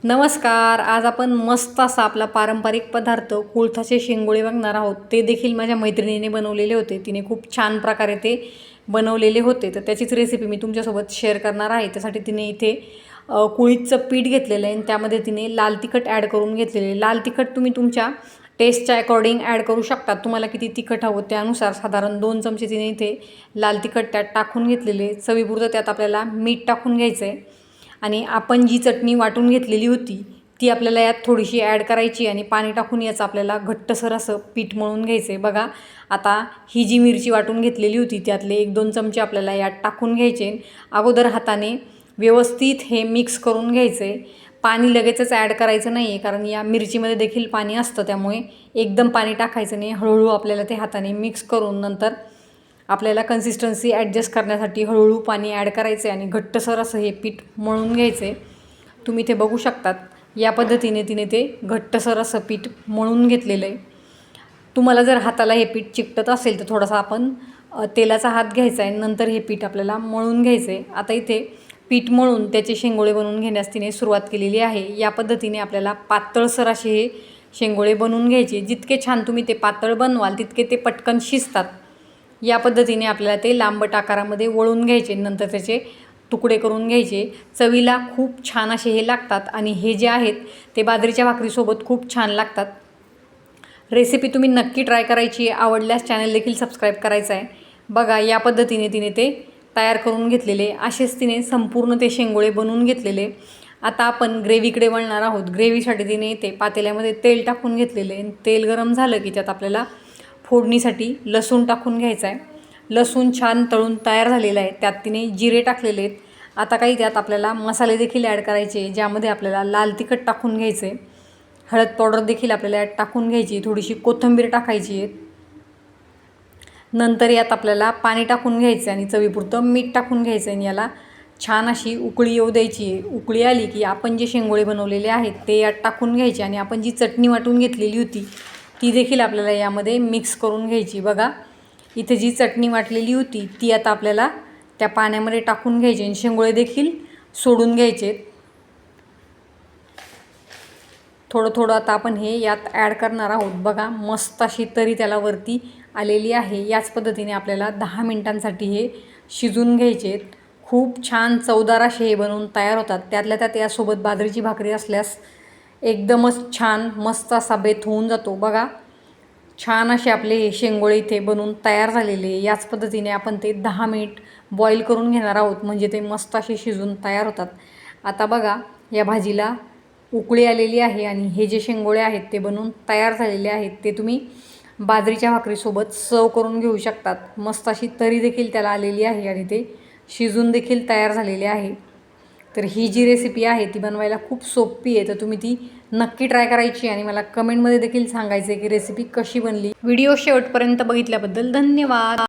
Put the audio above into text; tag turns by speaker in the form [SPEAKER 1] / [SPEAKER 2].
[SPEAKER 1] नमस्कार. आज आपण मस्त असा आपला पारंपरिक पदार्थ कुळथाचे शेंगोळे बघणार आहोत. ते देखील माझ्या मैत्रिणीने बनवलेले होते. तिने खूप छान प्रकारे ते बनवलेले होते, तर त्याचीच रेसिपी मी तुमच्यासोबत शेअर करणार आहे. त्यासाठी तिने इथे कुळीथचं पीठ घेतलेलं आहे आणि त्यामध्ये तिने लाल तिखट ॲड करून घेतलेले. लाल तिखट तुम्ही तुमच्या टेस्टच्या अकॉर्डिंग ॲड करू शकता. तुम्हाला किती तिखट हवं त्यानुसार साधारण 2 चमचे तिने इथे लाल तिखट त्यात टाकून घेतलेले. चवीपुरतं त्यात आपल्याला मीठ टाकून घ्यायचं आहे आणि आपण जी चटणी वाटून घेतलेली होती ती आपल्याला यात थोडीशी ॲड करायची आणि पाणी टाकून याचं आपल्याला घट्टसर असं पीठ मळून घ्यायचं आहे. बघा, आता ही जी मिरची वाटून घेतलेली होती त्यातले 1-2 चमचे आपल्याला यात टाकून घ्यायचे. अगोदर हाताने व्यवस्थित हे मिक्स करून घ्यायचं आहे. पाणी लगेचच ॲड करायचं नाही आहे, कारण या मिरचीमध्ये देखील पाणी असतं, त्यामुळे एकदम पाणी टाकायचं नाही. हळूहळू आपल्याला ते हाताने मिक्स करून नंतर आपल्याला कन्सिस्टन्सी ॲडजस्ट करण्यासाठी हळूहळू पाणी ॲड करायचं आहे आणि घट्टसर असं हे पीठ मळून घ्यायचं आहे. तुम्ही ते बघू शकतात, या पद्धतीने तिने ते घट्टसर असं पीठ मळून घेतलेलं आहे. तुम्हाला जर हाताला हे पीठ चिकटत असेल तर थोडासा आपण तेलाचा हात घ्यायचा आहे, नंतर हे पीठ आपल्याला मळून घ्यायचं आहे. आता इथे पीठ मळून त्याचे शेंगोळे बनवून घेण्यास तिने सुरुवात केलेली आहे. या पद्धतीने आपल्याला पातळसर असे हे शेंगोळे बनवून घ्यायचे. जितके छान तुम्ही ते पातळ बनवाल तितके ते पटकन शिजतात. या पद्धतीने आपल्याला ते लांबट आकारामध्ये वळून घ्यायचे, नंतर त्याचे तुकडे करून घ्यायचे. चवीला खूप छान असे हे लागतात आणि हे जे आहेत ते बाजरीच्या भाकरीसोबत खूप छान लागतात. रेसिपी तुम्ही नक्की ट्राय करायची. आवडल्यास चॅनल देखील सबस्क्राईब करायचं आहे. बघा, या पद्धतीने तिने ते तयार करून घेतलेले. असेच तिने संपूर्ण ते शेंगोळे बनवून घेतलेले. आता आपण ग्रेव्हीकडे वळणार आहोत. ग्रेव्हीसाठी तिने ते पातेल्यामध्ये तेल टाकून घेतलेले. तेल गरम झालं की त्यात आपल्याला फोडणीसाठी लसूण टाकून घ्यायचा आहे. लसूण छान तळून तयार झालेला आहे. त्यात तिने जिरे टाकलेले आहेत. आता काही त्यात आपल्याला मसाले देखील ॲड करायचे, ज्यामध्ये आपल्याला लाल तिखट टाकून घ्यायचे, हळद पावडर देखील आपल्याला यात टाकून घ्यायची, थोडीशी कोथिंबीर टाकायची आहे. नंतर यात आपल्याला पाणी टाकून घ्यायचं आणि चवीपुरतं मीठ टाकून घ्यायचं आणि याला छान अशी उकळी येऊ द्यायची आहे. उकळी आली की आपण जे शेंगोळे बनवलेले आहेत ते यात टाकून घ्यायचे आणि आपण जी चटणी वाटून घेतलेली होती ती देखील आपल्याला यामध्ये मिक्स करून घ्यायची. बघा, इथे जी चटणी वाटलेली होती ती आता आपल्याला त्या पाण्यामध्ये टाकून घ्यायची आणि शेंगोळे देखील सोडून घ्यायचे. थोडं थोडं आता आपण हे यात ॲड करणार आहोत. बघा, मस्त अशी तरी त्याला वरती आलेली आहे. याच पद्धतीने आपल्याला 10 मिनिटांसाठी हे शिजून घ्यायचे. खूप छान चवदार असे हे बनवून तयार होतात. त्यातल्या त्यात यासोबत बाजरीची भाकरी असल्यास एकदमच छान मस्त असा बेत होऊन जातो. बघा, छान असे आपले हे शेंगोळे इथे बनवून तयार झालेले. याच पद्धतीने आपण ते 10 मिनिट बॉईल करून घेणार आहोत, म्हणजे ते मस्त असे शिजून तयार होतात. आता बघा, या भाजीला उकळी आलेली आहे आणि हे जे शेंगोळे आहेत ते बनवून तयार झालेले आहेत. ते तुम्ही बाजरीच्या भाकरीसोबत सर्व करून घेऊ शकतात. मस्त अशी तरी देखील त्याला आलेली आहे आणि ते शिजून देखील तयार झालेले आहे. तर ही जी रेसिपी आहे ती बनवायला खूप सोपी आहे, तर तुम्ही ती नक्की ट्राय करायची आणि मला कमेंटमध्ये देखील सांगायचं आहे की रेसिपी कशी बनली. व्हिडिओ शेवटपर्यंत बघितल्याबद्दल धन्यवाद.